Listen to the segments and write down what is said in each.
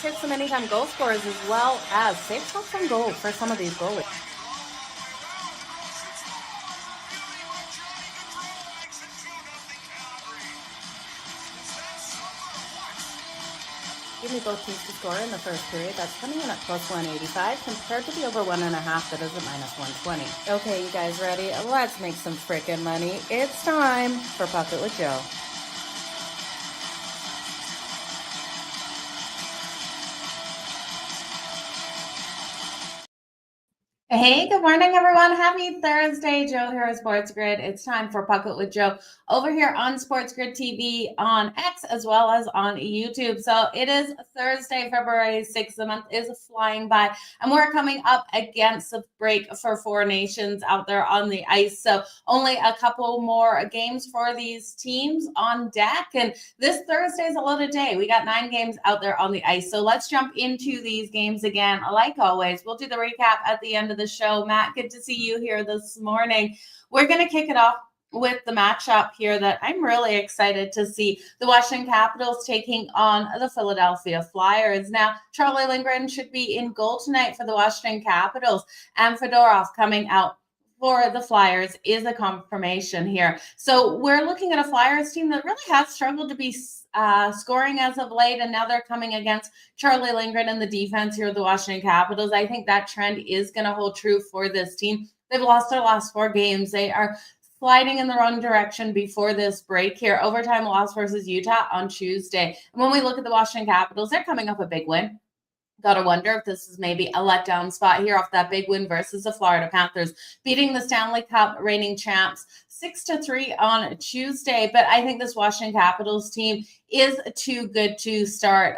hit some anytime goal scorers as well as safe shots on goal for some of these goalies. Give me both teams to score in the first period. That's coming in at plus 185 compared to the over 1.5 that is at minus 120. Okay, you guys ready? Let's make some frickin' money. It's time for Pocket with Jo. Hey, good morning, everyone. Happy Thursday. Jo here at SportsGrid. It's time for Pocket with Jo over here on SportsGrid TV on X as well as on YouTube. So it is Thursday, February 6th. The month is flying by, and we're coming up against the break for Four Nations out there on the ice. So only a couple more games for these teams on deck. And this Thursday is a loaded day. We got 9 games out there on the ice. So let's jump into these games again. Like always, we'll do the recap at the end of the show. Matt, good to see you here this morning. We're going to kick it off with the matchup here that I'm really excited to see. The Washington Capitals taking on the Philadelphia Flyers. Now, Charlie Lindgren should be in goal tonight for the Washington Capitals, and Fedorov coming out for the Flyers is a confirmation here. So we're looking at a Flyers team that really has struggled to be scoring as of late, and now they're coming against Charlie Lindgren and the defense here of the Washington Capitals. I think that trend is going to hold true for this team. They've lost their last 4 games. They are sliding in the wrong direction before this break here. Overtime loss versus Utah on Tuesday. And when we look at the Washington Capitals, they're coming up a big win. Got to wonder if this is maybe a letdown spot here off that big win versus the Florida Panthers, beating the Stanley Cup reigning champs 6-3 on Tuesday. But I think this Washington Capitals team is too good to start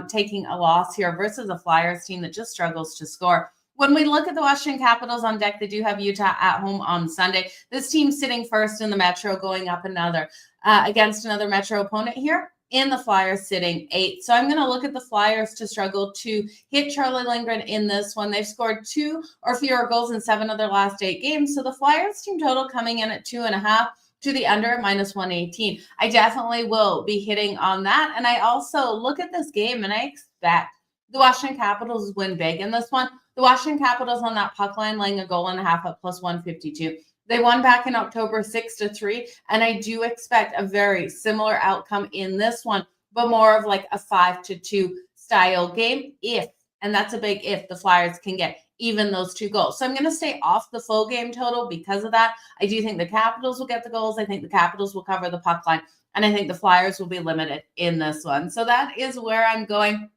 taking a loss here versus a Flyers team that just struggles to score. When we look at the Washington Capitals on deck, they do have Utah at home on Sunday. This team sitting first in the Metro, going up against another Metro opponent here in the Flyers sitting 8th. So I'm going to look at the Flyers to struggle to hit Charlie Lindgren in this one. They've scored 2 or fewer goals in 7 of their last 8 games. So the Flyers team total coming in at 2.5 to the under at minus 118. I definitely will be hitting on that. And I also look at this game and I expect the Washington Capitals win big in this one. The Washington Capitals on that puck line laying 1.5 goals at plus 152. They won back in October 6-3, and I do expect a very similar outcome in this one, but more of like a 5-2 style game if, and that's a big if, the Flyers can get even those 2 goals. So I'm going to stay off the full game total because of that. I do think the Capitals will get the goals. I think the Capitals will cover the puck line, and I think the Flyers will be limited in this one. So that is where I'm going.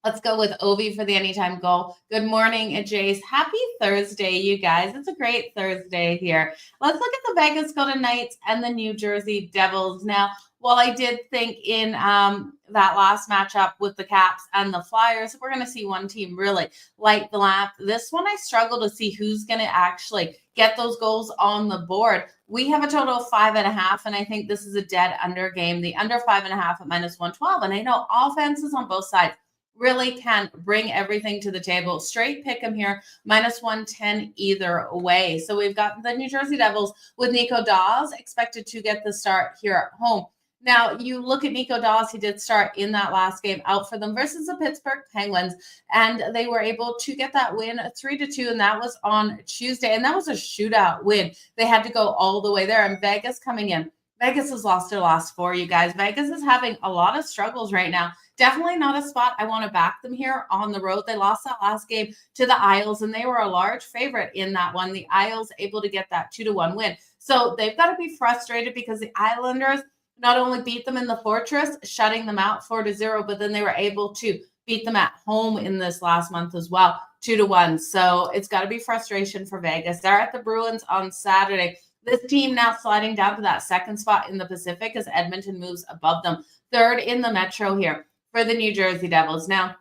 Let's go with Ovi for the anytime goal. Good morning, Jace. Happy Thursday, you guys. It's a great Thursday here. Let's look at the Vegas Golden Knights and the New Jersey Devils. Now, while I did think in that last matchup with the Caps and the Flyers, we're going to see one team really light the lamp. This one, I struggle to see who's going to actually get those goals on the board. We have a total of 5.5, and I think this is a dead under game. The under 5.5 at minus 112. And I know offenses on both sides really can bring everything to the table. Straight pick them here, minus 110 either way. So we've got the New Jersey Devils with Nico Daws expected to get the start here at home. Now, you look at Nico Daws, he did start in that last game out for them versus the Pittsburgh Penguins, and they were able to get that win 3-2, and that was on Tuesday, and that was a shootout win. They had to go all the way there, and Vegas coming in. Vegas has lost their last 4, you guys. Vegas is having a lot of struggles right now. Definitely not a spot I want to back them here on the road. They lost that last game to the Isles, and they were a large favorite in that one. The Isles able to get that 2-1 win. So they've got to be frustrated because the Islanders not only beat them in the Fortress, shutting them out 4-0, but then they were able to beat them at home in this last month as well, 2-1. So it's got to be frustration for Vegas. They're at the Bruins on Saturday. This team now sliding down to that 2nd spot in the Pacific as Edmonton moves above them. 3rd in the Metro here for the New Jersey Devils. Now,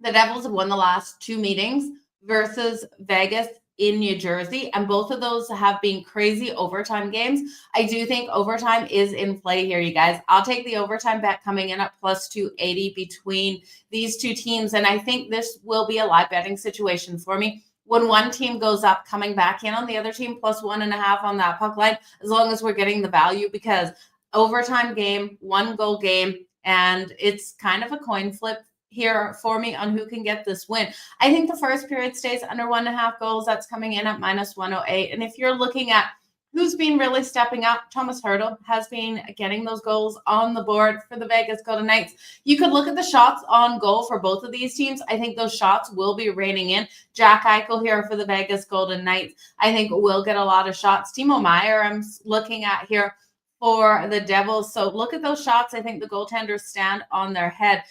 the Devils have won the last 2 meetings versus Vegas in New Jersey, and both of those have been crazy overtime games. I do think overtime is in play here, you guys. I'll take the overtime bet coming in at plus 280 between these 2 teams, and I think this will be a live betting situation for me. When one team goes up, coming back in on the other team, plus 1.5 on that puck line, as long as we're getting the value, because overtime game, 1 goal game, and it's kind of a coin flip here for me on who can get this win. I think the first period stays under 1.5 goals. That's coming in at minus 108. And if you're looking at who's been really stepping up, Thomas Hertl has been getting those goals on the board for the Vegas Golden Knights. You could look at the shots on goal for both of these teams. I think those shots will be raining in. Jack Eichel here for the Vegas Golden Knights, I think will get a lot of shots. Timo Meier, I'm looking at here for the Devils. So look at those shots. I think the goaltenders stand on their head.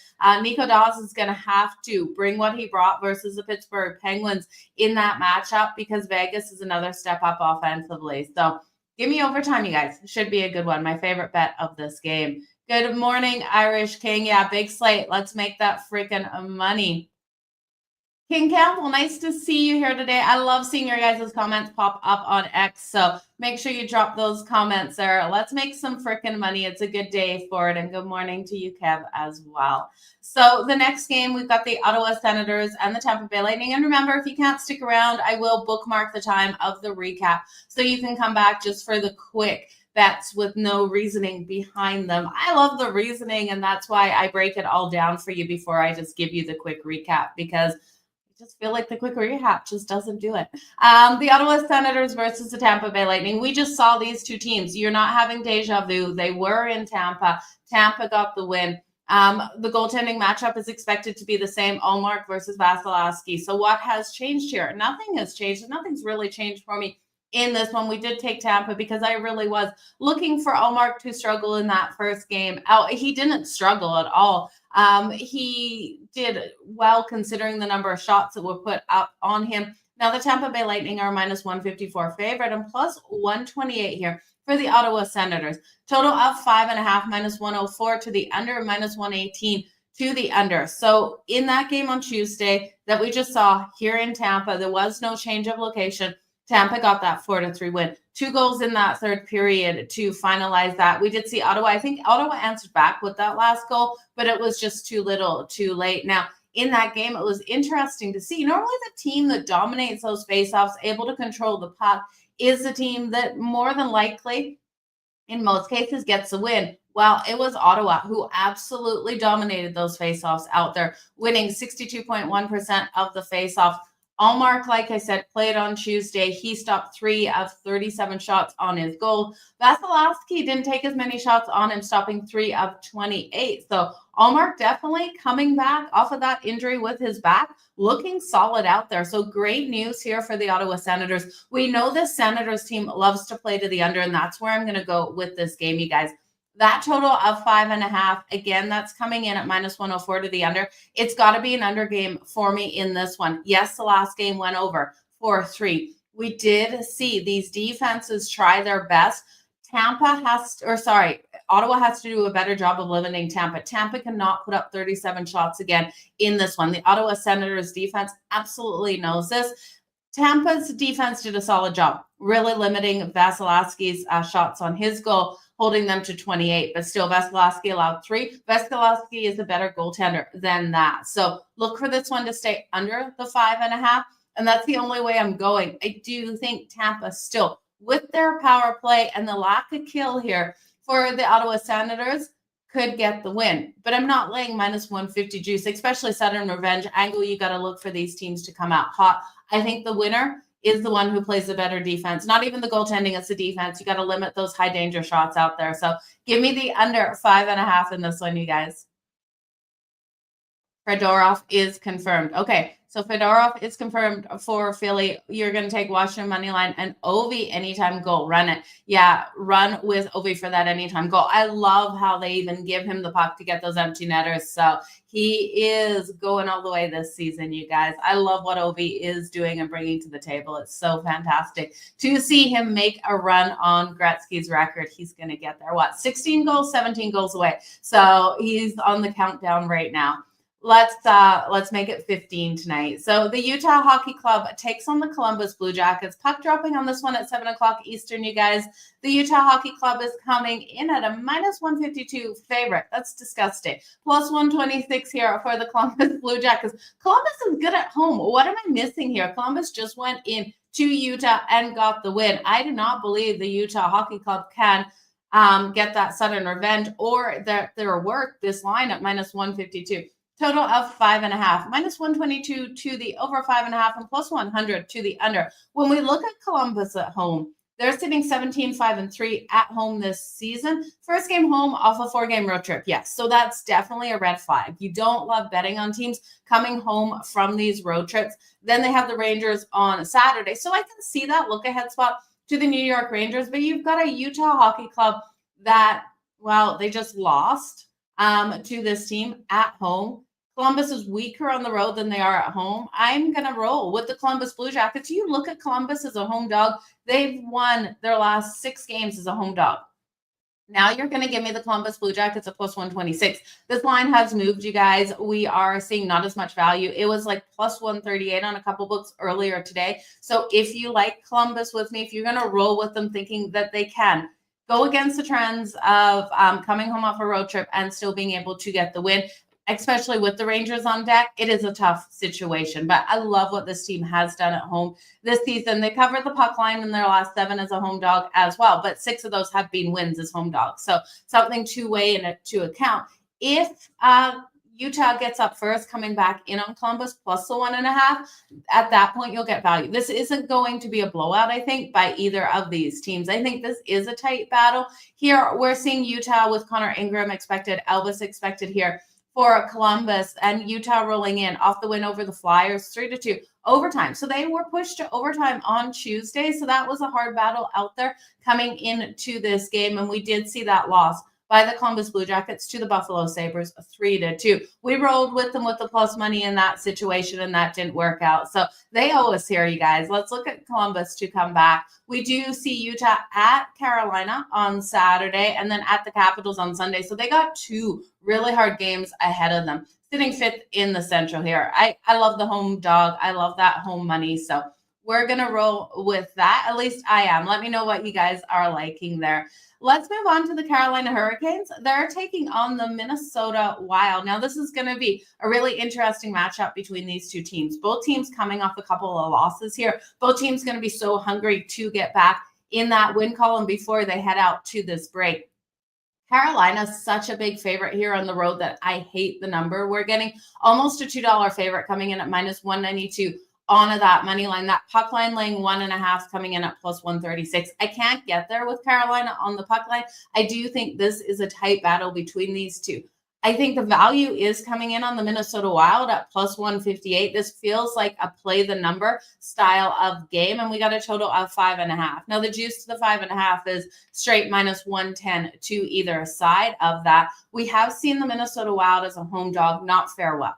Nico Dawes is going to have to bring what he brought versus the Pittsburgh Penguins in that matchup because Vegas is another step up offensively. So give me overtime, you guys. Should be a good one. My favorite bet of this game. Good morning, Irish King. Yeah, big slate. Let's make that freaking money. King Campbell, nice to see you here today. I love seeing your guys' comments pop up on X, so make sure you drop those comments there. Let's make some freaking money. It's a good day for it, and good morning to you, Kev, as well. So the next game, we've got the Ottawa Senators and the Tampa Bay Lightning. And remember, if you can't stick around, I will bookmark the time of the recap so you can come back just for the quick bets with no reasoning behind them. I love the reasoning, and that's why I break it all down for you before I just give you the quick recap, because just feel like the quick recap just doesn't do it. The Ottawa Senators versus the Tampa Bay Lightning. We just saw these two teams. You're not having deja vu. They were in Tampa. Tampa got the win. The goaltending matchup is expected to be the same, Ullmark versus Vasilevskiy. So what has changed here? Nothing has changed. Nothing's really changed for me in this one. We did take Tampa because I really was looking for Ullmark to struggle in that first game. He didn't struggle at all. He did well considering the number of shots that were put up on him. Now, the Tampa Bay Lightning are minus 154 favorite and plus 128 here for the Ottawa Senators. Total of 5.5, minus 104 to the under, minus 118 to the under. So in that game on Tuesday that we just saw here in Tampa, there was no change of location. Tampa got that 4-3 win. 2 goals in that third period to finalize that. We did see Ottawa. I think Ottawa answered back with that last goal, but it was just too little, too late. Now, in that game, it was interesting to see. Normally, the team that dominates those faceoffs, able to control the puck, is the team that more than likely, in most cases, gets the win. Well, it was Ottawa who absolutely dominated those faceoffs out there, winning 62.1% of the faceoff. Ullmark, like I said, played on Tuesday. He stopped 3 of 37 shots on his goal. Vasilevskiy didn't take as many shots on him, stopping 3 of 28. So Ullmark definitely coming back off of that injury with his back, looking solid out there. So great news here for the Ottawa Senators. We know this Senators team loves to play to the under, and that's where I'm going to go with this game, you guys. That total of 5.5, again, that's coming in at minus 104 to the under. It's got to be an under game for me in this one. Yes, the last game went over 4-3. We did see these defenses try their best. Ottawa has to do a better job of limiting Tampa. Tampa cannot put up 37 shots again in this one. The Ottawa Senators defense absolutely knows this. Tampa's defense did a solid job, really limiting Vasilevskiy's shots on his goal, holding them to 28, but still Vasilevskiy allowed 3. Vasilevskiy is a better goaltender than that. So look for this one to stay under the 5.5, and that's the only way I'm going. I do think Tampa still, with their power play and the lack of kill here for the Ottawa Senators, could get the win. But I'm not laying minus 150 juice, especially Southern Revenge angle. You got to look for these teams to come out hot. I think the winner is the one who plays the better defense. Not even the goaltending, it's the defense. You got to limit those high danger shots out there. So give me the under 5.5 in this one, you guys. Fedorov is confirmed. Okay, so Fedorov is confirmed for Philly. You're going to take Washington money line and Ovi anytime goal. Run it. Yeah, run with Ovi for that anytime goal. I love how they even give him the puck to get those empty netters. So he is going all the way this season, you guys. I love what Ovi is doing and bringing to the table. It's so fantastic to see him make a run on Gretzky's record. He's going to get there. 16 goals, 17 goals away. So he's on the countdown right now. Let's make it 15 tonight. So the Utah Hockey Club takes on the Columbus Blue Jackets. Puck dropping on this one at 7 o'clock Eastern, you guys. The Utah Hockey Club is coming in at a minus 152 favorite. That's disgusting. Plus 126 here for the Columbus Blue Jackets. Columbus is good at home. What am I missing here? Columbus just went in to Utah and got the win. I do not believe the Utah Hockey Club can get that sudden revenge or their work this line at minus 152. Total of 5.5, minus 122 to the over 5.5 and plus 100 to the under. When we look at Columbus at home, they're sitting 17-5-3 at home this season. First game home off a 4-game road trip. Yes. So that's definitely a red flag. You don't love betting on teams coming home from these road trips. Then they have the Rangers on Saturday. So I can see that look ahead spot to the New York Rangers, but you've got a Utah Hockey Club that, well, they just lost to this team at home. Columbus is weaker on the road than they are at home. I'm going to roll with the Columbus Blue Jackets. You look at Columbus as a home dog. They've won their last 6 games as a home dog. Now you're going to give me the Columbus Blue Jackets at plus 126. This line has moved, you guys. We are seeing not as much value. It was like plus 138 on a couple books earlier today. So if you like Columbus with me, if you're going to roll with them thinking that they can go against the trends of coming home off a road trip and still being able to get the win, especially with the Rangers on deck, it is a tough situation. But I love what this team has done at home this season. They covered the puck line in their last 7 as a home dog as well, but 6 of those have been wins as home dogs. So something to weigh into account. If Utah gets up first, coming back in on Columbus plus the 1.5, at that point you'll get value. This isn't going to be a blowout, I think, by either of these teams. I think this is a tight battle. Here we're seeing Utah with Connor Ingram expected, Elvis expected here for Columbus, and Utah rolling in off the win over the Flyers 3-2 overtime. So they were pushed to overtime on Tuesday. So that was a hard battle out there coming into this game. And we did see that loss by the Columbus Blue Jackets to the Buffalo Sabres 3-2. We rolled with them with the plus money in that situation, and that didn't work out. So they owe us here, you guys. Let's look at Columbus to come back. We do see Utah at Carolina on Saturday and then at the Capitals on Sunday. So they got 2 really hard games ahead of them, sitting 5th in the Central here. I love the home dog. I love that home money. So we're going to roll with that. At least I am. Let me know what you guys are liking there. Let's move on to the Carolina Hurricanes. They're taking on the Minnesota Wild. Now, this is going to be a really interesting matchup between these two teams. Both teams coming off a couple of losses here. Both teams going to be so hungry to get back in that win column before they head out to this break. Carolina's such a big favorite here on the road that I hate the number. We're getting almost a $2 favorite coming in at minus 192 on that money line. That puck line laying 1.5 coming in at plus 136. I can't get there with Carolina on the puck line. I do think this is a tight battle between these two. I think the value is coming in on the Minnesota Wild at plus 158. This feels like a play the number style of game, and we got a total of 5.5. Now, the juice to the 5.5 is straight minus 110 to either side of that. We have seen the Minnesota Wild as a home dog not fare well.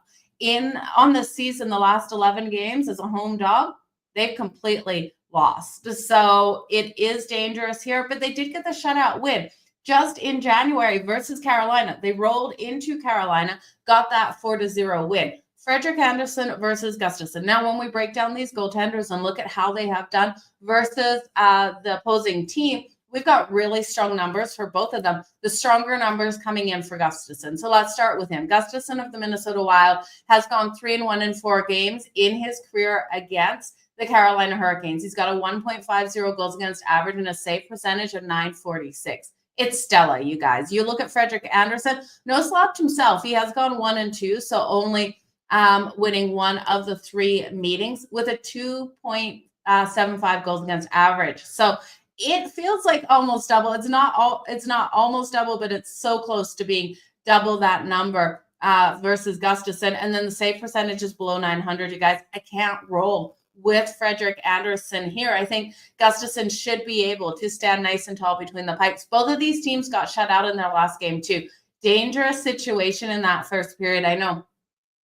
On the season, the last 11 games as a home dog, they've completely lost. So it is dangerous here, but they did get the shutout win just in January versus Carolina. They rolled into Carolina, got that 4-0 win. Frederik Andersen versus Gustafsson. Now, when we break down these goaltenders and look at how they have done versus the opposing team, we've got really strong numbers for both of them. The stronger numbers coming in for Gustafsson. So let's start with him. Gustafsson of the Minnesota Wild has gone 3-1 in 4 games in his career against the Carolina Hurricanes. He's got a 1.50 goals against average and a save percentage of .946. It's stellar, you guys. You look at Frederik Andersen, no slouch himself. He has gone 1-2, so only winning 1 of the 3 meetings with a 2.75 goals against average. So it feels like almost double. It's not almost double, but it's so close to being double that number versus Gustafsson. And then the save percentage is below 900. You guys, I can't roll with Frederik Andersen here. I think Gustafsson should be able to stand nice and tall between the pipes. Both of these teams got shut out in their last game too. Dangerous situation in that first period. I know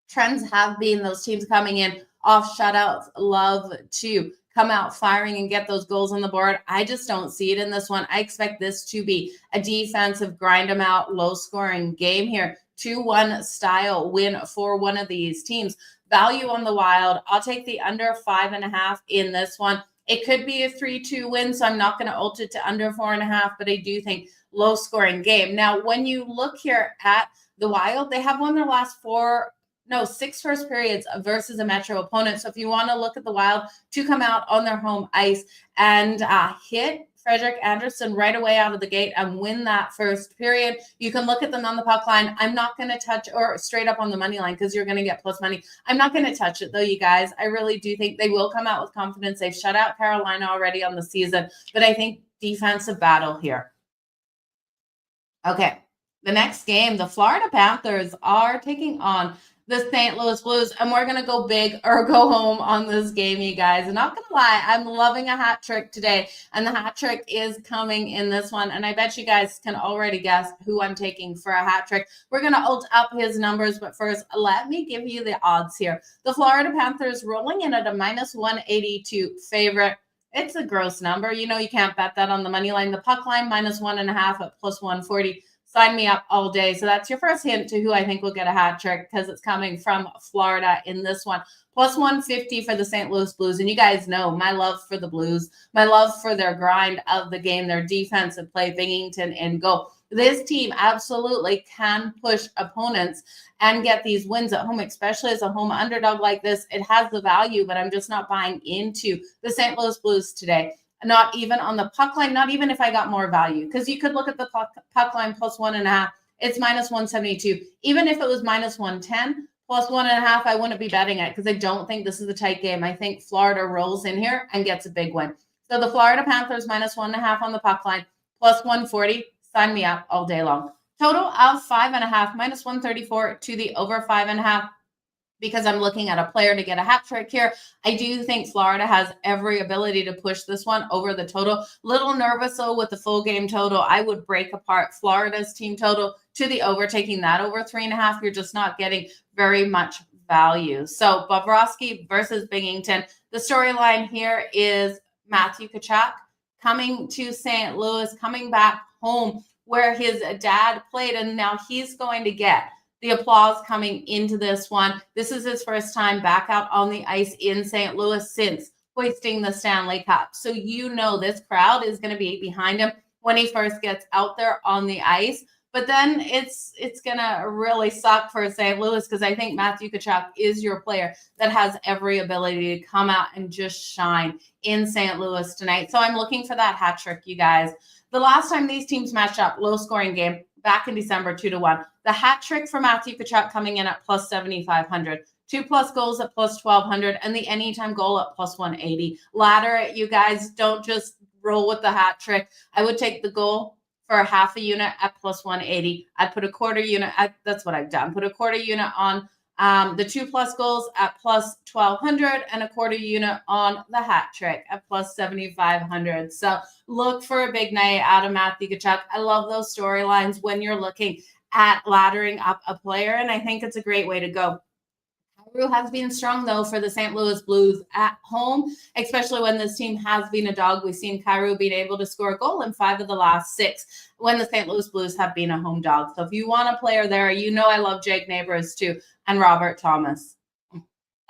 trends have been those teams coming in off shutouts love to come out firing and get those goals on the board. I just don't see it in this one. I expect this to be a defensive grind them out, low scoring game here. 2-1 style win for one of these teams. Value on the Wild. I'll take the under 5.5 in this one. It could be a 3-2 win, so I'm not going to ult it to under 4.5, but I do think low scoring game. Now, when you look here at the Wild, they have won their last 6 first periods versus a Metro opponent. So if you want to look at the Wild to come out on their home ice and hit Frederick Anderson right away out of the gate and win that first period. You can look at them on the puck line. I'm not going to touch, or straight up on the money line, because you're going to get plus money. I'm not going to touch it though, you guys. I really do think they will come out with confidence. They've shut out Carolina already on the season, but I think defensive battle here. Okay, the next game, the Florida Panthers are taking on the St. Louis Blues, and we're going to go big or go home on this game, you guys. I'm not going to lie, I'm loving a hat trick today, and the hat trick is coming in this one, and I bet you guys can already guess who I'm taking for a hat trick. We're going to ult up his numbers, but first, let me give you the odds here. The Florida Panthers rolling in at a minus 182 favorite. It's a gross number. You know you can't bet that on the money line. The puck line, minus 1.5 at plus 140. Sign me up all day. So that's your first hint to who I think will get a hat trick, because it's coming from Florida in this one. Plus 150 for the St. Louis Blues. And you guys know my love for the Blues, my love for their grind of the game, their defensive play, Binghamton and goal. This team absolutely can push opponents and get these wins at home, especially as a home underdog like this. It has the value, but I'm just not buying into the St. Louis Blues today. Not even on the puck line, not even if I got more value, because you could look at the puck line plus 1.5. It's minus 172. Even if it was minus 110, plus 1.5, I wouldn't be betting it, because I don't think this is a tight game. I think Florida rolls in here and gets a big win. So the Florida Panthers minus 1.5 on the puck line, plus 140. Sign me up all day long. Total of 5.5, minus 134 to the over 5.5. Because I'm looking at a player to get a hat trick here. I do think Florida has every ability to push this one over the total. Little nervous, though, with the full game total. I would break apart Florida's team total to the over, taking that over 3.5. You're just not getting very much value. So Bobrovsky versus Binghamton. The storyline here is Matthew Tkachuk coming to St. Louis, coming back home where his dad played, and now he's going to get the applause coming into this one. This is his first time back out on the ice in St. Louis since hoisting the Stanley Cup. So you know this crowd is going to be behind him when he first gets out there on the ice. But then it's going to really suck for St. Louis, because I think Matthew Tkachuk is your player that has every ability to come out and just shine in St. Louis tonight. So I'm looking for that hat trick, you guys. The last time these teams matched up, low-scoring game, back in December, 2-1. The hat trick for Matthew Tkachuk coming in at plus 7,500. 2+ goals at plus 1,200, and the anytime goal at plus 180. Ladder it, you guys. Don't just roll with the hat trick. I would take the goal for a half a unit at plus 180. I'd put a quarter unit. That's what I've done. Put a quarter unit on the 2+ goals at plus 1,200, and a quarter unit on the hat trick at plus 7,500. So look for a big night out of Matthew Tkachuk. I love those storylines when you're looking at laddering up a player, and I think it's a great way to go. Kyrou has been strong, though, for the St. Louis Blues at home, especially when this team has been a dog. We've seen Kyrou being able to score a goal in 5 of the last 6 when the St. Louis Blues have been a home dog. So if you want a player there, you know I love Jake Neighbors too, and Robert Thomas.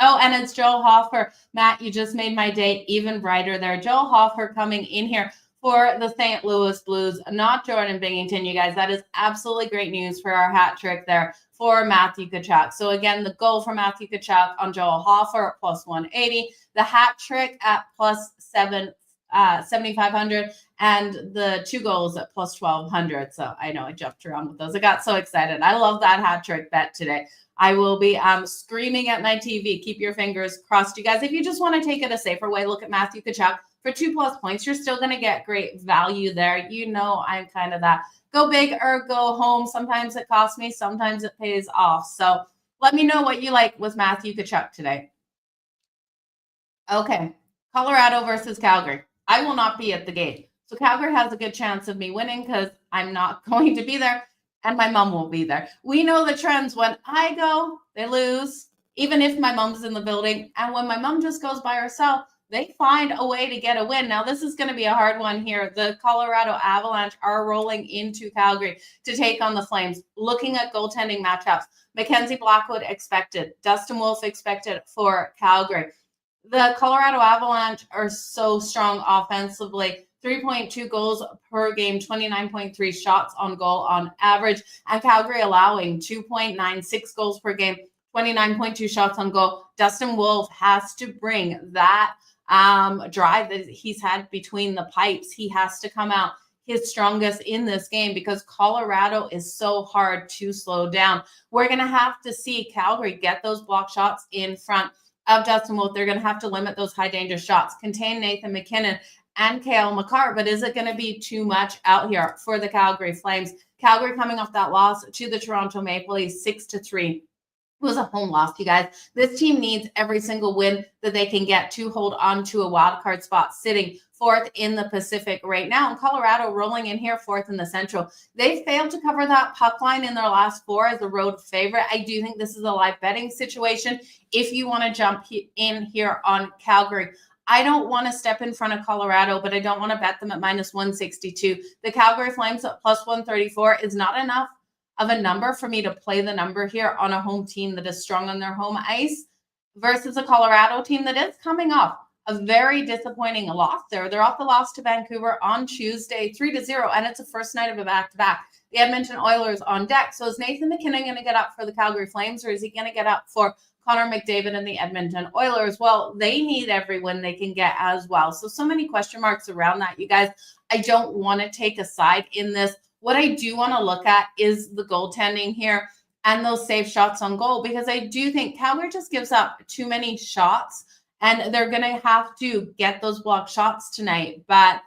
Oh, and it's Joe Hofer. Matt, you just made my day even brighter there. Joe Hofer coming in here for the St. Louis Blues, not Jordan Binghamton, you guys. That is absolutely great news for our hat trick there for Matthew Tkachuk. So again, the goal for Matthew Tkachuk on Joel Hofer at plus 180, the hat trick at plus 7,500, and the 2 goals at plus 1,200. So I know I jumped around with those. I got so excited. I love that hat trick bet today. I will be screaming at my TV. Keep your fingers crossed, you guys. If you just want to take it a safer way, look at Matthew Tkachuk for 2+ points. You're still going to get great value there. You know I'm kind of that go big or go home. Sometimes it costs me. Sometimes it pays off. So let me know what you like with Matthew Tkachuk today. Okay, Colorado versus Calgary. I will not be at the game. So Calgary has a good chance of me winning because I'm not going to be there, and my mom will be there. We know the trends. When I go, they lose, even if my mom's in the building. And when my mom just goes by herself, they find a way to get a win. Now, this is going to be a hard one here. The Colorado Avalanche are rolling into Calgary to take on the Flames. Looking at goaltending matchups, Mackenzie Blackwood expected, Dustin Wolf expected for Calgary. The Colorado Avalanche are so strong offensively. 3.2 goals per game, 29.3 shots on goal on average, and Calgary allowing 2.96 goals per game, 29.2 shots on goal. Dustin Wolf has to bring that drive that he's had between the pipes. He has to come out his strongest in this game because Colorado is so hard to slow down. We're going to have to see Calgary get those block shots in front of Dustin Wolf. They're going to have to limit those high danger shots, contain Nathan MacKinnon and Cale Makar. But is it going to be too much out here for the Calgary Flames? Calgary coming off that loss to the Toronto Maple Leafs 6-3. It was a home loss, you guys. This team needs every single win that they can get to hold on to a wild card spot, sitting fourth in the Pacific right now. And Colorado rolling in here fourth in the Central. They failed to cover that puck line in their last four as a road favorite. I do think this is a live betting situation. If you want to jump in here on Calgary, I don't want to step in front of Colorado, but I don't want to bet them at -162. The Calgary Flames at +134 is not enough of a number for me to play the number here on a home team that is strong on their home ice versus a Colorado team that is coming off a very disappointing loss there. They're off the loss to Vancouver on Tuesday, 3-0, and it's the first night of a back-to-back. The Edmonton Oilers on deck. So is Nathan MacKinnon going to get up for the Calgary Flames, or is he going to get up for Connor McDavid and the Edmonton Oilers? Well, they need every win they can get as well. So many question marks around that, you guys. I don't want to take a side in this. What I do want to look at is the goaltending here and those safe shots on goal, because I do think Calgary just gives up too many shots, and they're going to have to get those block shots tonight. But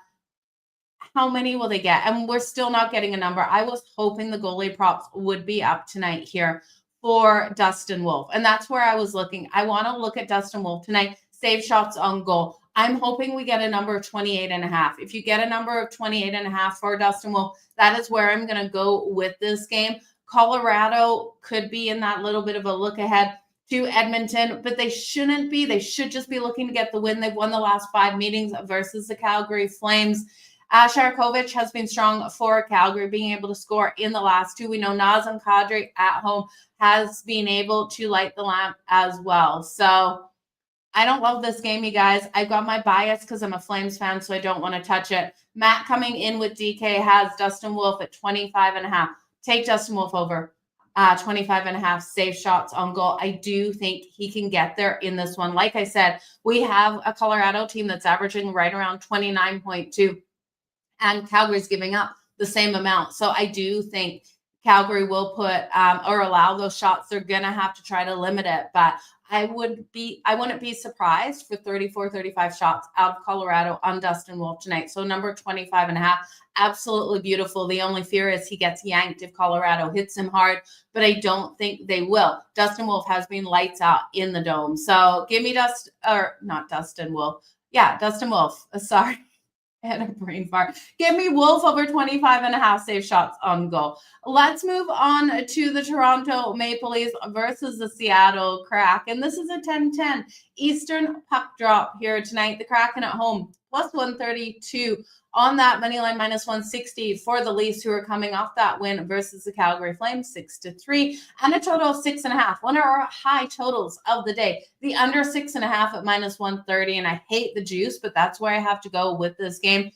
how many will they get? And we're still not getting a number. I was hoping the goalie props would be up tonight here for Dustin Wolf. And that's where I was looking. I want to look at Dustin Wolf tonight, save shots on goal. I'm hoping we get a number of 28.5. If you get a number of 28.5 for Dustin Wolf, that is where I'm going to go with this game. Colorado could be in that little bit of a look ahead to Edmonton, but they shouldn't be. They should just be looking to get the win. They've won the last 5 meetings versus the Calgary Flames. Sharakovich has been strong for Calgary, being able to score in the last 2. We know Nazem Kadri at home has been able to light the lamp as well. So I don't love this game, you guys. I've got my bias because I'm a Flames fan, so I don't want to touch it. Matt coming in with DK has Dustin Wolf at 25.5. Take Dustin Wolf over 25.5 safe shots on goal. I do think he can get there in this one. Like I said, we have a Colorado team that's averaging right around 29.2, and Calgary's giving up the same amount. So I do think Calgary will put or allow those shots. They're going to have to try to limit it, but I wouldn't be surprised for 34, 35 shots out of Colorado on Dustin Wolf tonight. So number 25.5, absolutely beautiful. The only fear is he gets yanked if Colorado hits him hard, but I don't think they will. Dustin Wolf has been lights out in the Dome. So give me Dustin Wolf. Sorry. I had a brain fart. Give me Wolf over 25.5 safe shots on goal. Let's move on to the Toronto Maple Leafs versus the Seattle Kraken. This is a 10-10 Eastern puck drop here tonight. The Kraken at home, +132 on that money line, -160 for the Leafs, who are coming off that win versus the Calgary Flames, 6-3, and a total of 6.5. One of our high totals of the day. The under 6.5 at -130, and I hate the juice, but that's where I have to go with this game.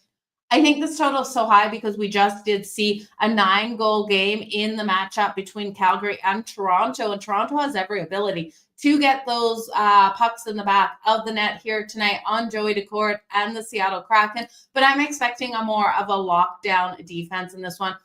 I think this total is so high because we just did see a 9-goal game in the matchup between Calgary and Toronto, and Toronto has every ability to get those pucks in the back of the net here tonight on Joey Daccord and the Seattle Kraken. But I'm expecting a more of a lockdown defense in this one.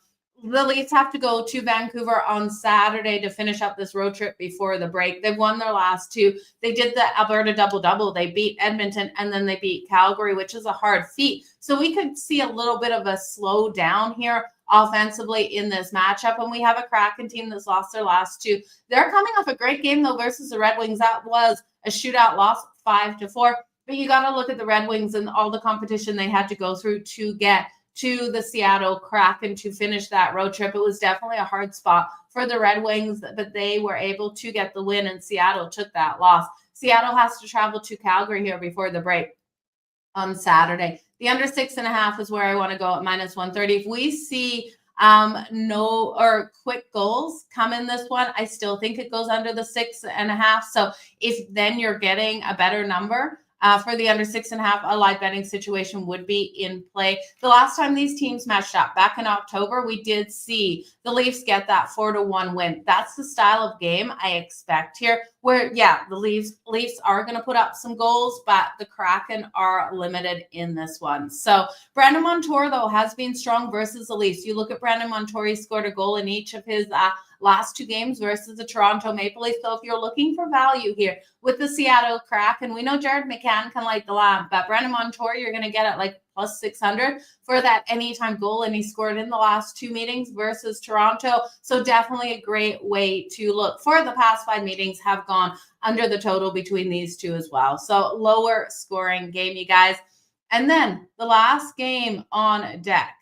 The Leafs have to go to Vancouver on Saturday to finish up this road trip before the break. They've won their last 2. They did the Alberta double-double. They beat Edmonton, and then they beat Calgary, which is a hard feat. So we could see a little bit of a slow down here offensively in this matchup. And we have a Kraken team that's lost their last 2. They're coming off a great game, though, versus the Red Wings. That was a shootout loss, 5-4. But you got to look at the Red Wings and all the competition they had to go through to get to the Seattle Kraken to finish that road trip. It was definitely a hard spot for the Red Wings, but they were able to get the win, and Seattle took that loss. Seattle has to travel to Calgary here before the break on Saturday. The under 6.5 is where I want to go at -130. If we see quick goals come in this one, I still think it goes under the 6.5. So if then you're getting a better number, For the under 6.5, a live betting situation would be in play. The last time these teams matched up back in October, we did see the Leafs get that 4-1 win. That's the style of game I expect here, where, yeah, the Leafs are going to put up some goals, but the Kraken are limited in this one. So Brandon Montour, though, has been strong versus the Leafs. You look at Brandon Montour, he scored a goal in each of his last 2 games versus the Toronto Maple Leafs. So if you're looking for value here with the Seattle Kraken, we know Jared McCann can light the lamp, but Brandon Montour, you're going to get at like plus 600 for that anytime goal, and he scored in the last 2 meetings versus Toronto. So definitely a great way to look. For the past 5 meetings have gone under the total between these two as well. So lower scoring game, you guys. And then the last game on deck.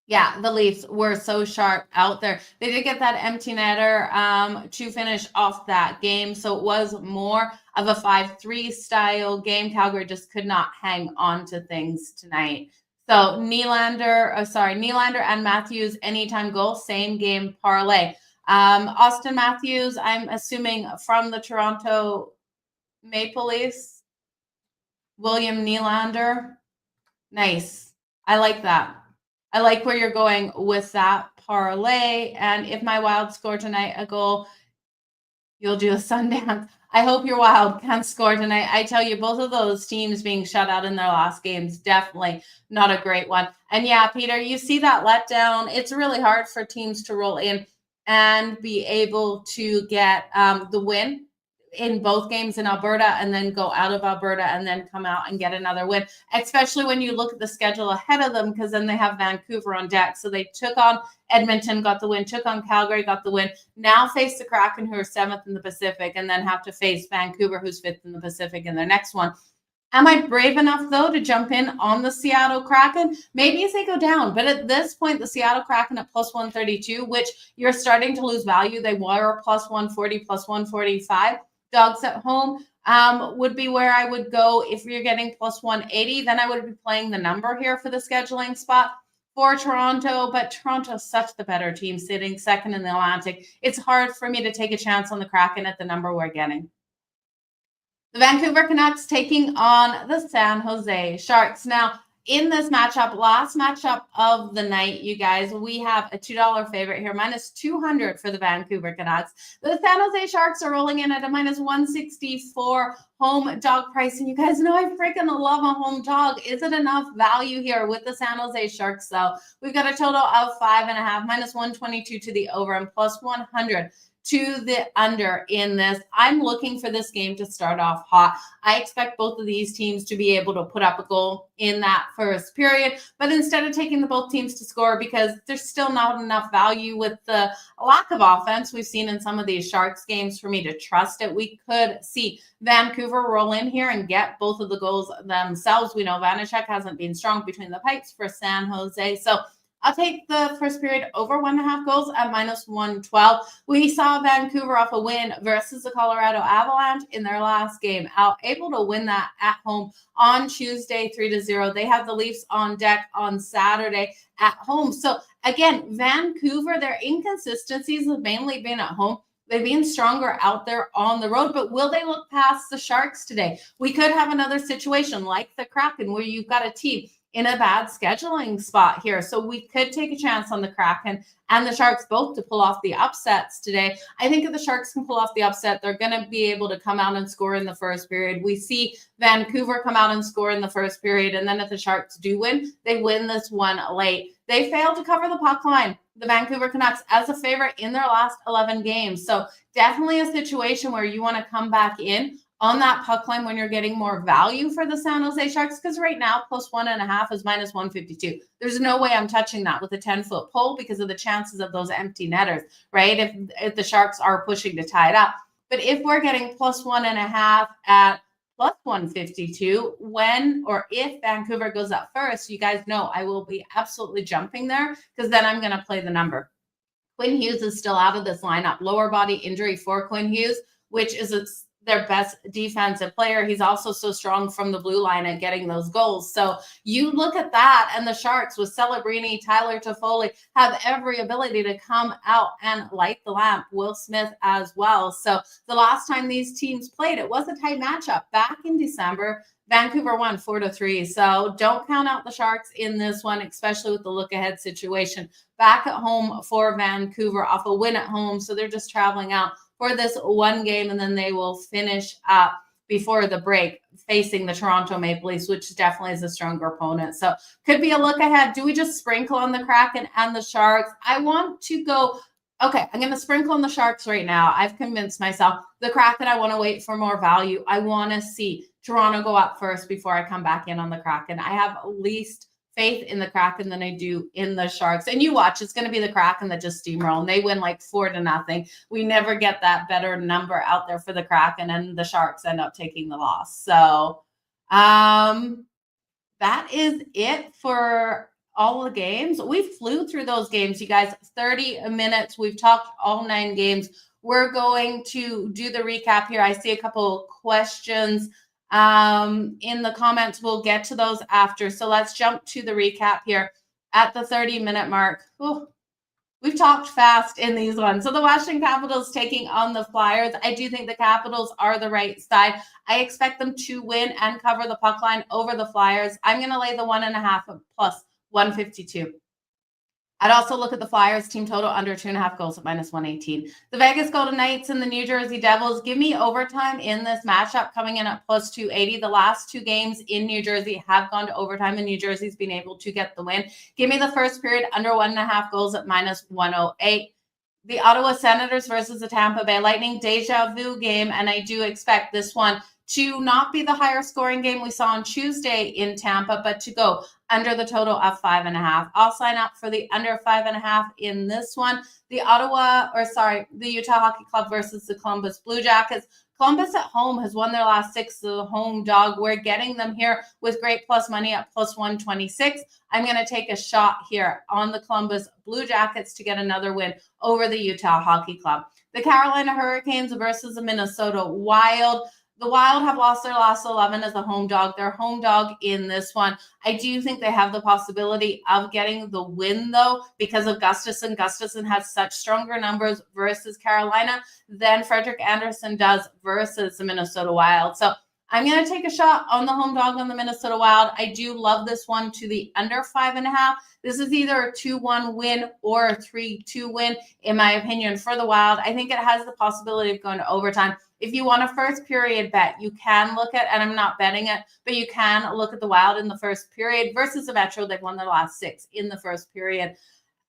Yeah, the Leafs were so sharp out there. They did get that empty netter to finish off that game. So it was more of a 5-3 style game. Calgary just could not hang on to things tonight. So Nylander and Matthews, anytime goal, same game parlay. Austin Matthews, I'm assuming from the Toronto Maple Leafs. William Nylander. Nice. I like that. I like where you're going with that parlay. And if my Wild score tonight a goal, you'll do a Sundance. I hope your Wild can score tonight. I tell you, both of those teams being shut out in their last games, definitely not a great one. And yeah, Peter, you see that letdown. It's really hard for teams to roll in and be able to get the win in both games in Alberta and then go out of Alberta and then come out and get another win, especially when you look at the schedule ahead of them, because then they have Vancouver on deck. So they took on Edmonton, got the win, took on Calgary, got the win, now face the Kraken, who are 7th in the Pacific, and then have to face Vancouver, who's 5th in the Pacific in their next one. Am I brave enough, though, to jump in on the Seattle Kraken? Maybe as they go down. But at this point, the Seattle Kraken at plus 132, which you're starting to lose value. They were plus 140, plus 145. Dogs at home would be where I would go. If you're getting plus 180, then I would be playing the number here for the scheduling spot for Toronto. But Toronto's such the better team, sitting 2nd in the Atlantic. It's hard for me to take a chance on the Kraken at the number we're getting. The Vancouver Canucks taking on the San Jose Sharks. Now, in this matchup, last matchup of the night, you guys, we have a $2 favorite here, minus 200 for the Vancouver Canucks. The San Jose Sharks are rolling in at a minus 164 home dog price. And you guys know I freaking love a home dog. Is it enough value here with the San Jose Sharks, though? We've got a total of 5.5, minus 122 to the over and plus 100 to the under in this. I'm looking for this game to start off hot. I expect both of these teams to be able to put up a goal in that first period, but instead of taking the both teams to score, because there's still not enough value with the lack of offense we've seen in some of these Sharks games for me to trust it. We could see Vancouver roll in here and get both of the goals themselves. We know Vanacek hasn't been strong between the pipes for San Jose, so I'll take the first period over 1.5 goals at minus 112. We saw Vancouver off a win versus the Colorado Avalanche in their last game, able to win that at home on Tuesday 3-0. They have the Leafs on deck on Saturday at home. So again, Vancouver, their inconsistencies have mainly been at home. They've been stronger out there on the road, but will they look past the Sharks today? We could have another situation like the Kraken where you've got a team in a bad scheduling spot here. So we could take a chance on the Kraken and the Sharks both to pull off the upsets today. I think if the Sharks can pull off the upset, they're going to be able to come out and score in the first period. We see Vancouver come out and score in the first period. And then if the Sharks do win, they win this one late. They failed to cover the puck line, the Vancouver Canucks, as a favorite in their last 11 games. So definitely a situation where you want to come back in on that puck line when you're getting more value for the San Jose Sharks, because right now plus 1.5 is minus 152. There's no way I'm touching that with a 10-foot pole because of the chances of those empty netters, right? If the Sharks are pushing to tie it up. But if we're getting plus 1.5 at plus 152, when or if Vancouver goes up first, you guys know I will be absolutely jumping there, because then I'm going to play the number. Quinn Hughes is still out of this lineup. Lower body injury for Quinn Hughes, which is their best defensive player. He's also so strong from the blue line at getting those goals. So you look at that, and the Sharks with Celebrini, Tyler Toffoli have every ability to come out and light the lamp. Will Smith as well. So the last time these teams played, it was a tight matchup back in December. Vancouver won 4-3. So don't count out the Sharks in this one, especially with the look ahead situation. Back at home for Vancouver off a win at home. So they're just traveling out for this one game, and then they will finish up before the break facing the Toronto Maple Leafs, which definitely is a stronger opponent. So could be a look ahead. Do we just sprinkle on the Kraken and the Sharks? I want to go. Okay, I'm going to sprinkle on the Sharks right now. I've convinced myself. The Kraken, I want to wait for more value. I want to see Toronto go up first before I come back in on the Kraken. I have least faith in the Kraken than I do in the Sharks. And you watch, it's going to be the Kraken that just steamroll, and they win like 4-0. We never get that better number out there for the Kraken, and the Sharks end up taking the loss. So that is it for all the games. We flew through those games, you guys. 30 minutes. We've talked all 9 games. We're going to do the recap here. I see a couple questions in the comments. We'll get to those after. So let's jump to the recap here at the 30-minute mark. Ooh, we've talked fast in these ones. So the Washington Capitals taking on the Flyers. I do think the Capitals are the right side. I expect them to win and cover the puck line over the Flyers. I'm going to lay the 1.5 plus 152. I'd also look at the Flyers team total under 2.5 goals at minus 118. The Vegas Golden Knights and the New Jersey Devils. Give me overtime in this matchup coming in at plus 280. The last 2 games in New Jersey have gone to overtime, and New Jersey's been able to get the win. Give me the first period under 1.5 goals at minus 108. The Ottawa Senators versus the Tampa Bay Lightning. Deja vu game, and I do expect this one to not be the higher scoring game we saw on Tuesday in Tampa, but to go under the total of 5.5. I'll sign up for the under 5.5 in this one. The Utah Hockey Club versus the Columbus Blue Jackets. Columbus at home has won their last 6, the home dog. We're getting them here with great plus money at plus 126. I'm going to take a shot here on the Columbus Blue Jackets to get another win over the Utah Hockey Club. The Carolina Hurricanes versus the Minnesota Wild. The Wild have lost their last 11 as a home dog. They're home dog in this one. I do think they have the possibility of getting the win, though, because of Gustafsson. Gustafsson has such stronger numbers versus Carolina than Frederik Andersen does versus the Minnesota Wild. So I'm going to take a shot on the home dog on the Minnesota Wild. I do love this one to the under 5.5. This is either a 2-1 win or a 3-2 win, in my opinion, for the Wild. I think it has the possibility of going to overtime. If you want a first period bet, you can look at, and I'm not betting it, but you can look at the Wild in the first period versus the Metro. They've won their last 6 in the first period.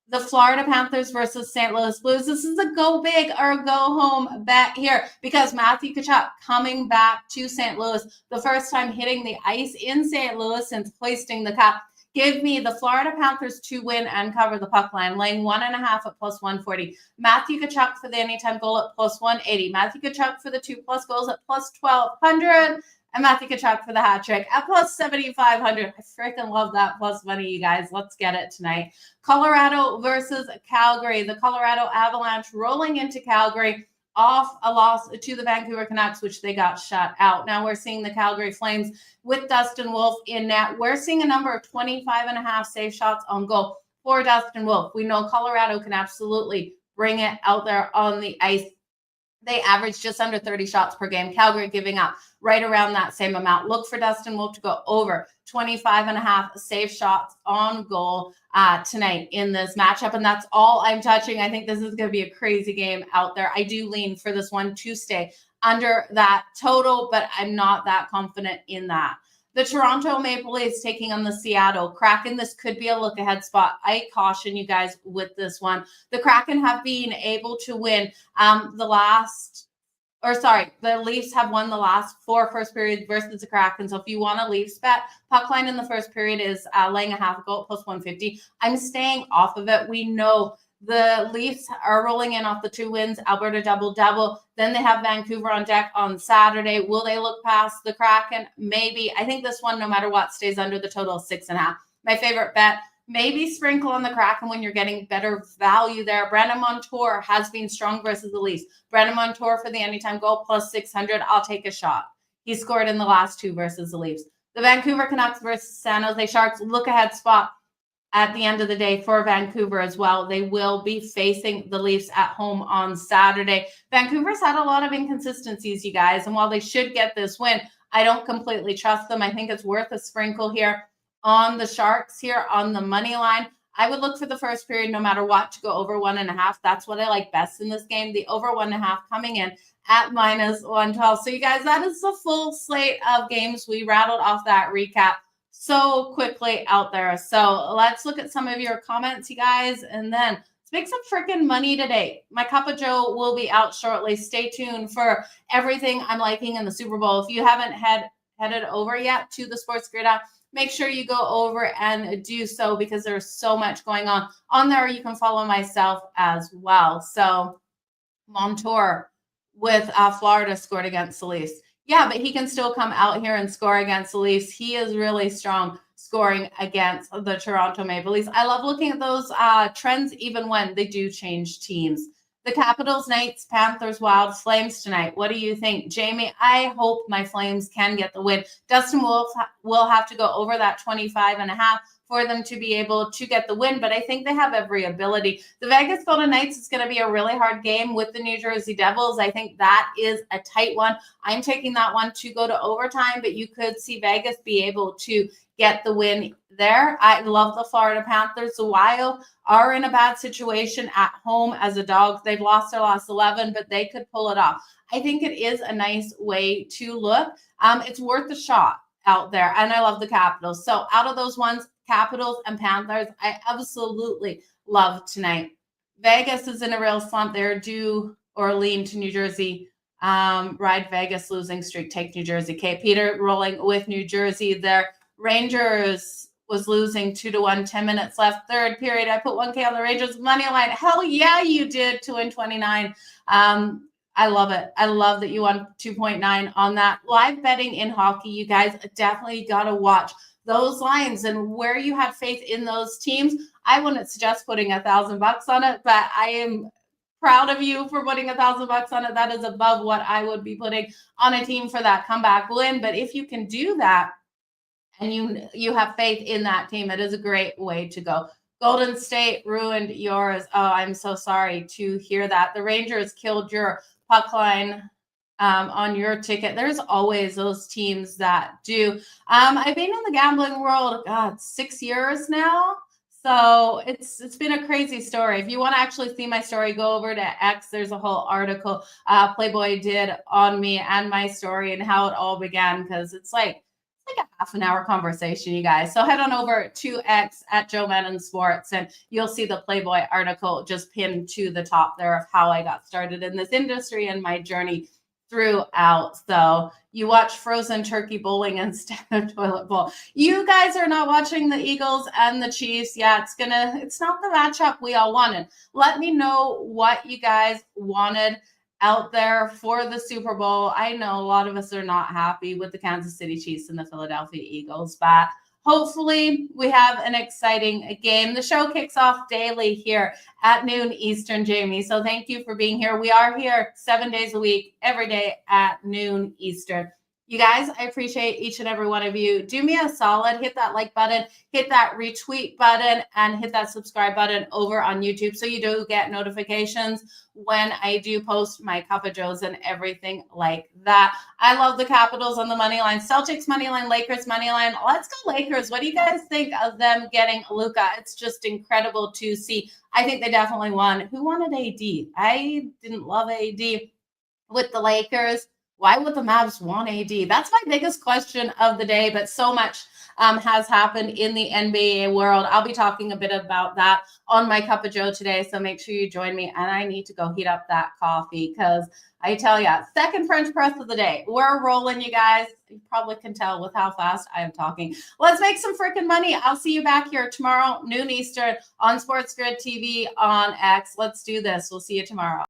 The Florida Panthers versus St. Louis Blues. This is a go big or go home bet here because Matthew Tkachuk coming back to St. Louis, the first time hitting the ice in St. Louis since hoisting the cup. Give me the Florida Panthers to win and cover the puck line, laying 1.5 at plus 140. Matthew Tkachuk for the anytime goal at plus 180. Matthew Tkachuk for the 2+ goals at plus 1,200. And Matthew Tkachuk for the hat trick at plus 7,500. I freaking love that plus money, you guys. Let's get it tonight. Colorado versus Calgary. The Colorado Avalanche rolling into Calgary off a loss to the Vancouver Canucks, which they got shut out. Now we're seeing the Calgary Flames with Dustin Wolf in net. We're seeing a number of 25.5 save shots on goal for Dustin Wolf. We know Colorado can absolutely bring it out there on the ice. They average just under 30 shots per game. Calgary giving up right around that same amount. Look for Dustin Wolf to go over 25.5 save shots on goal tonight in this matchup. And that's all I'm touching. I think this is going to be a crazy game out there. I do lean for this one to stay under that total, but I'm not that confident in that. The Toronto Maple Leafs taking on the Seattle Kraken. This could be a look-ahead spot. I caution you guys with this one. The Kraken have been able to win the Leafs have won the last 4 first periods versus the Kraken. So if you want a Leafs bet, puck line in the first period is laying a half goal plus 150. I'm staying off of it. We know the Leafs are rolling in off the 2 wins, Alberta double-double. Then they have Vancouver on deck on Saturday. Will they look past the Kraken? Maybe. I think this one, no matter what, stays under the total of 6.5. My favorite bet, maybe sprinkle on the Kraken when you're getting better value there. Brandon Montour has been strong versus the Leafs. Brandon Montour for the anytime goal plus 600. I'll take a shot. He scored in the last 2 versus the Leafs. The Vancouver Canucks versus San Jose Sharks, look ahead spot at the end of the day for Vancouver as well. They will be facing the Leafs at home on Saturday. Vancouver's had a lot of inconsistencies, you guys, and while they should get this win, I don't completely trust them. I think it's worth a sprinkle here on the Sharks here on the money line. I would look for the first period no matter what to go over 1.5. That's what I like best in this game. The over 1.5 coming in at minus 112. So you guys, that is the full slate of games. We rattled off that recap so quickly out there. So let's look at some of your comments, you guys, and then let's make some freaking money today. My Cup of Joe will be out shortly. Stay tuned for everything I'm liking in the Super Bowl. If you haven't headed over yet to the SportsGrid app, make sure you go over and do so because there's so much going on there. You can follow myself as well. So Montour with Florida scored against the Leafs. Yeah, but he can still come out here and score against the Leafs. He is really strong scoring against the Toronto Maple Leafs. I love looking at those trends even when they do change teams. The Capitals, Knights, Panthers, Wild, Flames tonight. What do you think? Jamie, I hope my Flames can get the win. Dustin will have to go over that 25.5 for them to be able to get the win, but I think they have every ability. The Vegas Golden Knights is going to be a really hard game with the New Jersey Devils. I think that is a tight one. I'm taking that one to go to overtime, but you could see Vegas be able to get the win there. I love the Florida Panthers. The Wild are in a bad situation at home as a dog. They've lost their last 11, but they could pull it off. I think it is a nice way to look. It's worth a shot out there, and I love the Capitals. So out of those ones, Capitals and Panthers, I absolutely love tonight. Vegas is in a real slump. They're due or lean to New Jersey. Ride Vegas losing streak. Take New Jersey. Okay, Peter rolling with New Jersey there. Rangers was losing 2-1, 10 minutes left. Third period, I put 1K on the Rangers money line. Hell yeah, you did. 2-29. I love it. I love that you won 2.9 on that. Live betting in hockey, you guys definitely got to watch those lines and where you have faith in those teams. I wouldn't suggest putting $1,000 on it, but I am proud of you for putting $1,000 on it. That is above what I would be putting on a team for that comeback win. But if you can do that and you have faith in that team, it is a great way to go. Golden State ruined yours. Oh, I'm so sorry to hear that. The Rangers killed your puck line on your ticket. There's always those teams that do. I've been in the gambling world, 6 years now. So it's been a crazy story. If you want to actually see my story, go over to X. There's a whole article Playboy did on me and my story and how it all began, because it's like a half an hour conversation, you guys. So head on over to X at Jo Madden Sports and you'll see the Playboy article just pinned to the top there of how I got started in this industry and my journey throughout. So you watch Frozen Turkey Bowling instead of Toilet Bowl. You guys are not watching the Eagles and the Chiefs. Yeah, it's not the matchup we all wanted. Let me know what you guys wanted out there for the Super Bowl. I know a lot of us are not happy with the Kansas City Chiefs and the Philadelphia Eagles, but hopefully we have an exciting game. The show kicks off daily here at noon Eastern, Jamie. So thank you for being here. We are here 7 days a week, every day at noon Eastern. You guys, I appreciate each and every one of you. Do me a solid, hit that like button, hit that retweet button, and hit that subscribe button over on YouTube so you do get notifications when I do post my Cup of Joes and everything like that. I love the Capitals on the money line. Celtics money line, Lakers money line. Let's go Lakers. What do you guys think of them getting Luka? It's just incredible to see. I think they definitely won. Who wanted AD? I didn't love AD with the Lakers. Why would the Mavs want AD? That's my biggest question of the day, but so much has happened in the NBA world. I'll be talking a bit about that on my Cup of Joe today, so make sure you join me. And I need to go heat up that coffee because I tell you, second French press of the day. We're rolling, you guys. You probably can tell with how fast I am talking. Let's make some freaking money. I'll see you back here tomorrow, noon Eastern, on SportsGrid TV on X. Let's do this. We'll see you tomorrow.